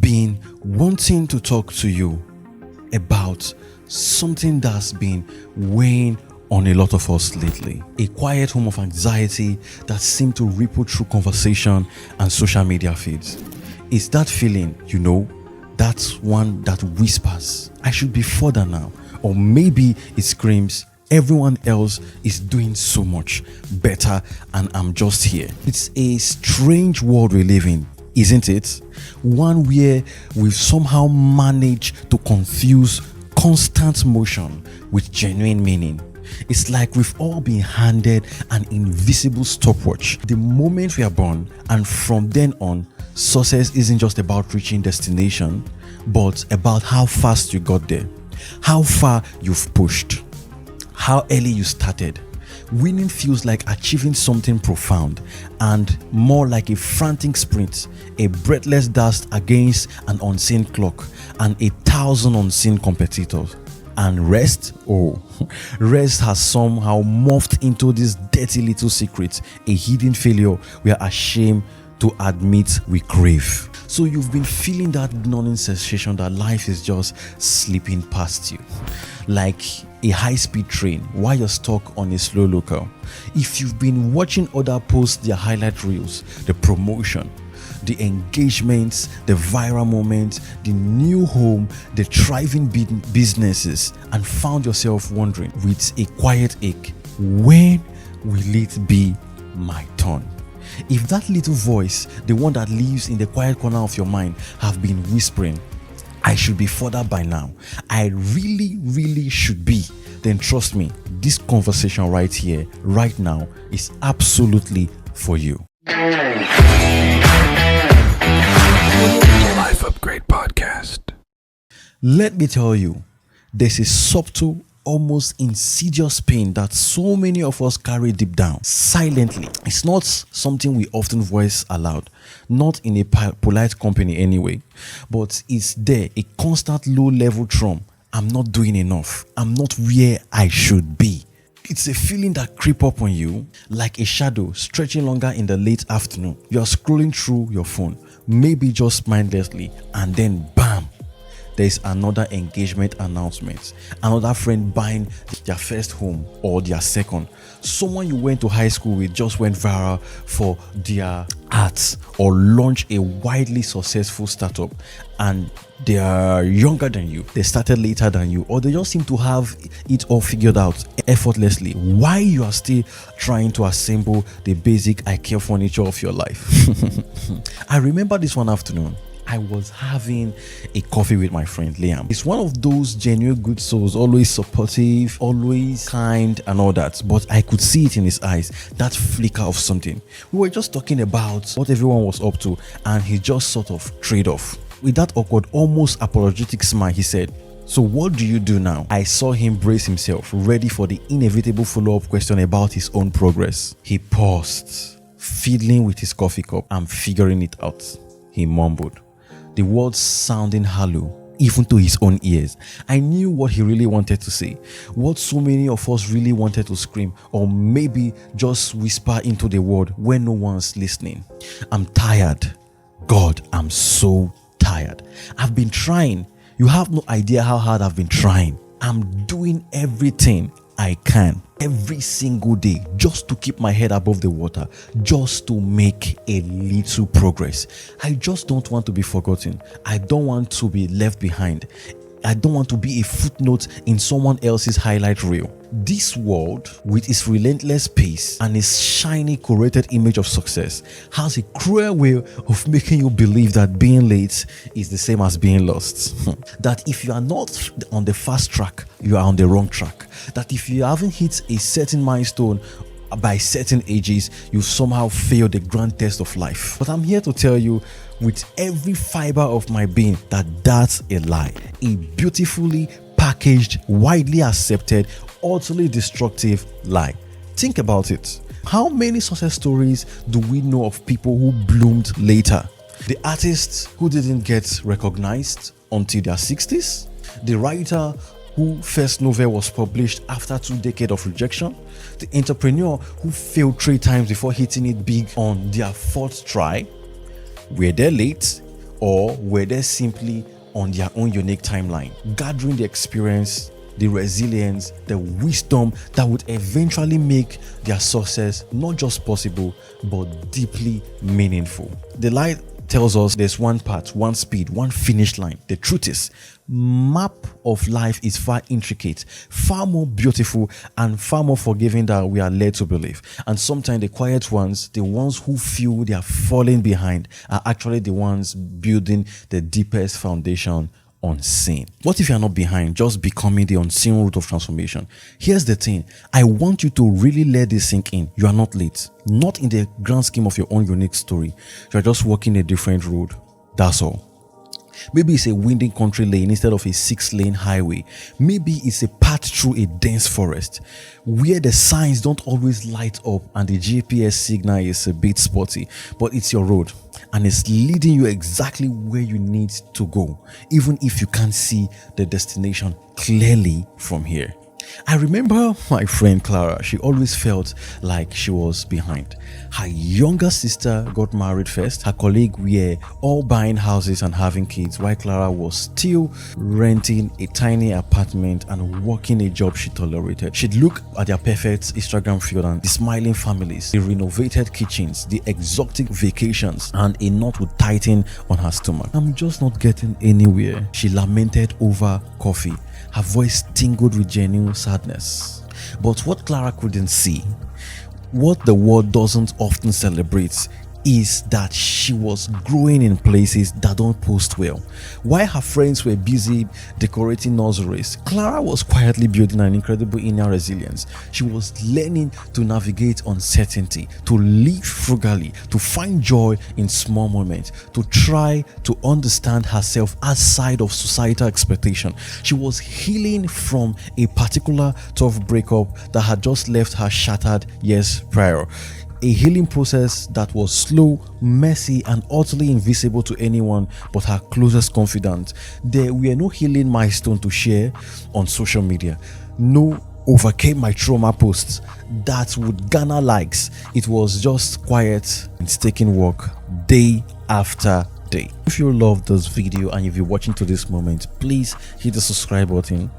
been wanting to talk to you about something that's been weighing on a lot of us lately. A quiet home of anxiety that seemed to ripple through conversation and social media feeds. It's that feeling, that one that whispers, I should be further now. Or maybe it screams, everyone else is doing so much better and I'm just here. It's a strange world we live in, isn't it? One where we've somehow managed to confuse constant motion with genuine meaning. It's like we've all been handed an invisible stopwatch the moment we are born, and from then on, success isn't just about reaching destination, but about how fast you got there, how far you've pushed, how early you started. Winning feels like achieving something profound and more like a frantic sprint, a breathless dash against an unseen clock and 1,000 unseen competitors. And rest? Rest has somehow morphed into this dirty little secret, a hidden failure we are ashamed to admit we crave. So you've been feeling that gnawing sensation that life is just slipping past you, like a high-speed train while you're stuck on a slow local. If you've been watching other post their highlight reels, the promotion, the engagements, the viral moments, the new home, the thriving businesses, and found yourself wondering with a quiet ache, when will it be my turn? If that little voice, the one that lives in the quiet corner of your mind, have been whispering, I should be further by now, I really should be, then trust me, this conversation right here, right now, is absolutely for you. Life Upgrade Podcast. Let me tell you, there's a subtle, almost insidious pain that so many of us carry deep down, silently. It's not something we often voice aloud, not in a polite company anyway, but it's there, a constant low-level drum. I'm not doing enough. I'm not where I should be. It's a feeling that creeps up on you like a shadow stretching longer in the late afternoon. You're scrolling through your phone, maybe just mindlessly, and then bam, there's another engagement announcement, another friend buying their first home or their second. Someone you went to high school with just went viral for their arts or launched a widely successful startup, and they are younger than you, they started later than you, or they just seem to have it all figured out effortlessly while you are still trying to assemble the basic IKEA furniture of your life. I remember this one afternoon. I was having a coffee with my friend Liam. He's one of those genuine good souls, always supportive, always kind and all that. But I could see it in his eyes, that flicker of something. We were just talking about what everyone was up to, and he just sort of trade off. With that awkward, almost apologetic smile, he said, so what do you do now? I saw him brace himself, ready for the inevitable follow-up question about his own progress. He paused, fiddling with his coffee cup and figuring it out. He mumbled, the words sounding hollow, even to his own ears. I knew what he really wanted to say, what so many of us really wanted to scream, or maybe just whisper into the world when no one's listening. I'm tired. God, I'm so tired. I've been trying. You have no idea how hard I've been trying. I'm doing everything I can every single day just to keep my head above the water, just to make a little progress. I just don't want to be forgotten. I don't want to be left behind. I don't want to be a footnote in someone else's highlight reel. This world, with its relentless pace and its shiny curated image of success, has a cruel way of making you believe that being late is the same as being lost. That if you are not on the fast track, you are on the wrong track. That if you haven't hit a certain milestone by certain ages, you somehow failed the grand test of life. But I'm here to tell you with every fiber of my being that that's a lie. A beautifully packaged, widely accepted, utterly destructive lie. Think about it. How many success stories do we know of people who bloomed later? The artists who didn't get recognized until their 60s? The writer whose first novel was published after 2 decades of rejection? The entrepreneur who failed 3 times before hitting it big on their 4th try? Were they late? or were they simply on their own unique timeline, gathering the experience, the resilience, the wisdom that would eventually make their success not just possible but deeply meaningful? The light tells us there's one path, one speed, one finish line. The truth is, map of life is far intricate, far more beautiful, and far more forgiving than we are led to believe. And sometimes the quiet ones, the ones who feel they are falling behind, are actually the ones building the deepest foundation unseen. What if you are not behind, just becoming the unseen route of transformation? Here's the thing, I want you to really let this sink in. You are not late, not in the grand scheme of your own unique story. You are just walking a different road, that's all. Maybe it's a winding country lane instead of a 6-lane highway. Maybe it's a path through a dense forest where the signs don't always light up and the GPS signal is a bit spotty, but it's your road and it's leading you exactly where you need to go, even if you can't see the destination clearly from here. I remember my friend Clara. She always felt like she was behind. Her younger sister got married first. Her colleagues were all buying houses and having kids, while Clara was still renting a tiny apartment and working a job she tolerated. She'd look at their perfect Instagram feed and the smiling families, the renovated kitchens, the exotic vacations, and a knot would tighten on her stomach. I'm just not getting anywhere, she lamented over coffee. Her voice tingled with genuine sadness. But what Clara couldn't see, what the world doesn't often celebrate, is that she was growing in places that don't post well. While her friends were busy decorating nurseries, Clara was quietly building an incredible inner resilience. She was learning to navigate uncertainty, to live frugally, to find joy in small moments, to try to understand herself outside of societal expectation. She was healing from a particular tough breakup that had just left her shattered years prior. A healing process that was slow, messy, and utterly invisible to anyone but her closest confidant. There were no healing milestones to share on social media. No overcame my trauma posts that would garner likes. It was just quiet and taking work day after day. If you loved this video and if you're watching to this moment, please hit the subscribe button.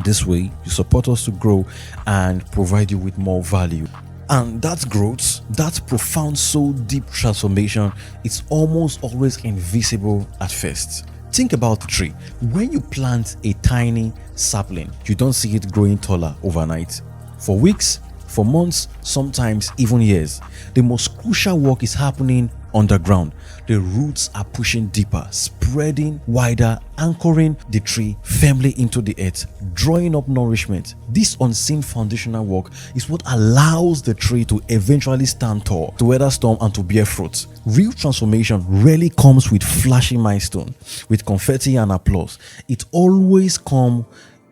This way, you support us to grow and provide you with more value. And that growth, that profound soul deep transformation, it's almost always invisible at first. Think about the tree. When you plant a tiny sapling, you don't see it growing taller overnight. For weeks, for months, sometimes even years. The most crucial work is happening underground. The roots are pushing deeper, spreading wider, anchoring the tree firmly into the earth, drawing up nourishment. This unseen foundational work is what allows the tree to eventually stand tall, to weather storm, and to bear fruit. Real transformation rarely comes with flashy milestone, with confetti and applause. It always comes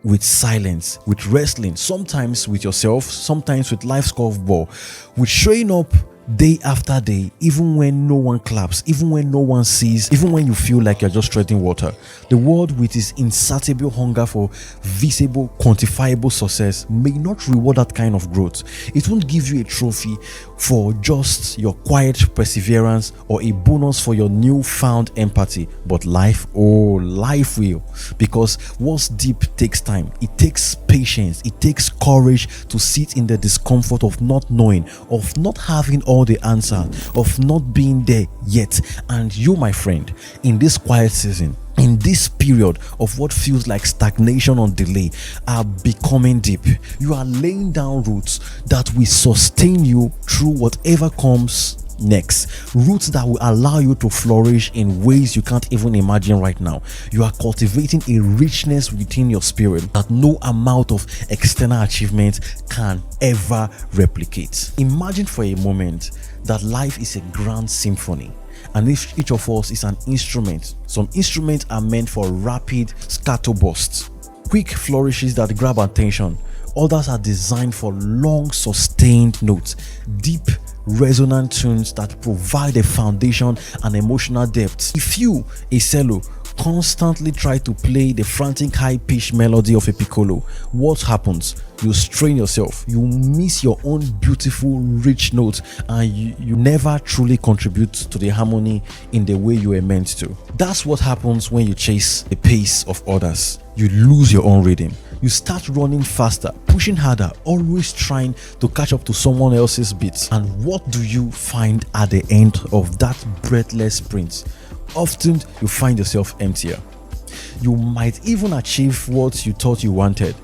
with silence, with wrestling, sometimes with yourself, sometimes with life's curveball, with showing up day after day, even when no one claps, even when no one sees, even when you feel like you're just treading water. The world, with its insatiable hunger for visible, quantifiable success, may not reward that kind of growth. It won't give you a trophy for just your quiet perseverance or a bonus for your newfound empathy. But life, oh, life will. Because what's deep takes time. It takes patience. It takes courage to sit in the discomfort of not knowing, of not having all the answers, of not being there yet. And you, my friend, in this quiet season, in this period of what feels like stagnation or delay, are becoming deep. You are laying down roots that will sustain you through whatever comes next. Roots that will allow you to flourish in ways you can't even imagine right now. You are cultivating a richness within your spirit that no amount of external achievement can ever replicate. Imagine for a moment that life is a grand symphony, and if each of us is an instrument. Some instruments are meant for rapid scatterbursts, quick flourishes that grab attention. Others are designed for long sustained notes, deep resonant tunes that provide a foundation and emotional depth. If you, a cello, constantly try to play the frantic high-pitched melody of a piccolo, what happens? You strain yourself, you miss your own beautiful rich notes, and you never truly contribute to the harmony in the way you were meant to. That's what happens when you chase the pace of others. You lose your own rhythm. You start running faster, pushing harder, always trying to catch up to someone else's beats. And what do you find at the end of that breathless sprint? Often you find yourself emptier. You might even achieve what you thought you wanted: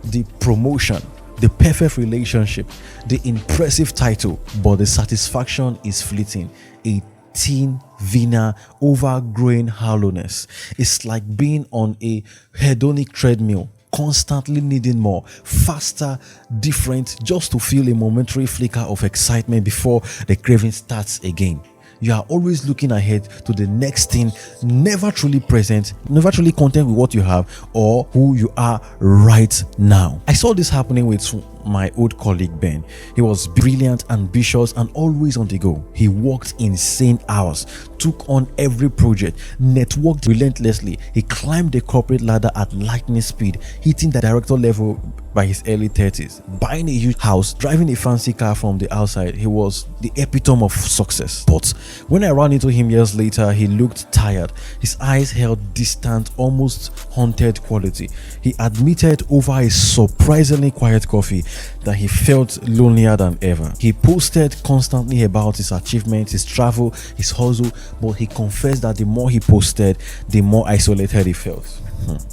the promotion, the perfect relationship, the impressive title, but the satisfaction is fleeting. A thin veneer overgrowing hollowness. It's like being on a hedonic treadmill, constantly needing more, faster, different, just to feel a momentary flicker of excitement before the craving starts again. You are always looking ahead to the next thing, never truly present, never truly content with what you have or who you are right now. I saw this happening with my old colleague Ben. He was brilliant, ambitious, and always on the go. He worked insane hours, took on every project, networked relentlessly. He climbed the corporate ladder at lightning speed, hitting the director level by his early 30s, buying a huge house, driving a fancy car from the outside. He was the epitome of success. But when I ran into him years later, he looked tired. His eyes held distant, almost haunted quality. He admitted over a surprisingly quiet coffee that he felt lonelier than ever. He posted constantly about his achievements, his travel, his hustle, but he confessed that the more he posted, the more isolated he felt.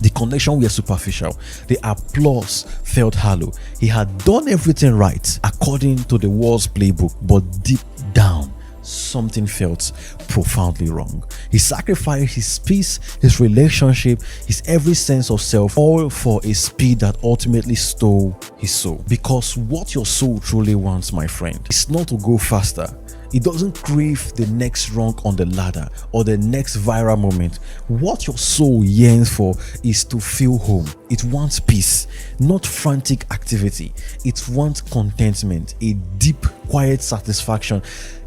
The connection was superficial. The applause felt hollow. He had done everything right according to the world's playbook, but deep down, something felt profoundly wrong. He sacrificed his peace, his relationship, his every sense of self, all for a speed that ultimately stole his soul. Because what your soul truly wants, my friend, is not to go faster. It doesn't crave the next rung on the ladder or the next viral moment. What your soul yearns for is to feel home. It wants peace, not frantic activity. It wants contentment, a deep, quiet satisfaction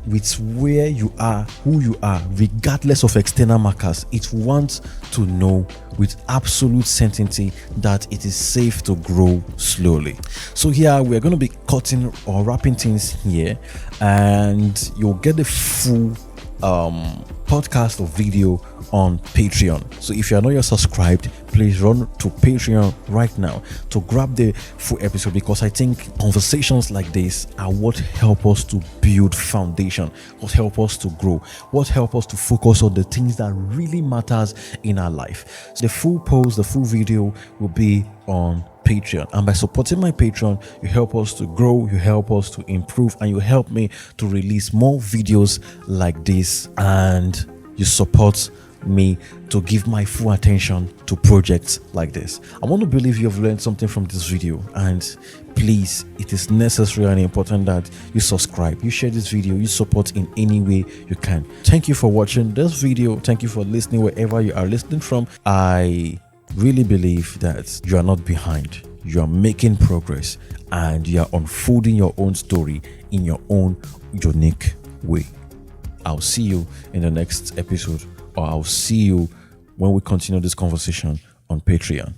with where you are, who you are, regardless of external markers. It wants to know with absolute certainty that it is safe to grow slowly. So here we're going to be cutting or wrapping things here, and you'll get the full podcast or video on Patreon. So if you are not yet subscribed, please run to Patreon right now to grab the full episode, because I think conversations like this are what help us to build foundation, what help us to grow, what help us to focus on the things that really matters in our life. So the full post, the full video will be on Patreon, and by supporting my Patreon, you help us to grow, you help us to improve, and you help me to release more videos like this, and you support me to give my full attention to projects like this. I want to believe you have learned something from this video, and please, it is necessary and important that you subscribe, you share this video, you support in any way you can. Thank you for watching this video. Thank you for listening wherever you are listening from. I really believe that you are not behind. You are making progress, and you are unfolding your own story in your own unique way. I'll see you in the next episode, or I'll see you when we continue this conversation on Patreon.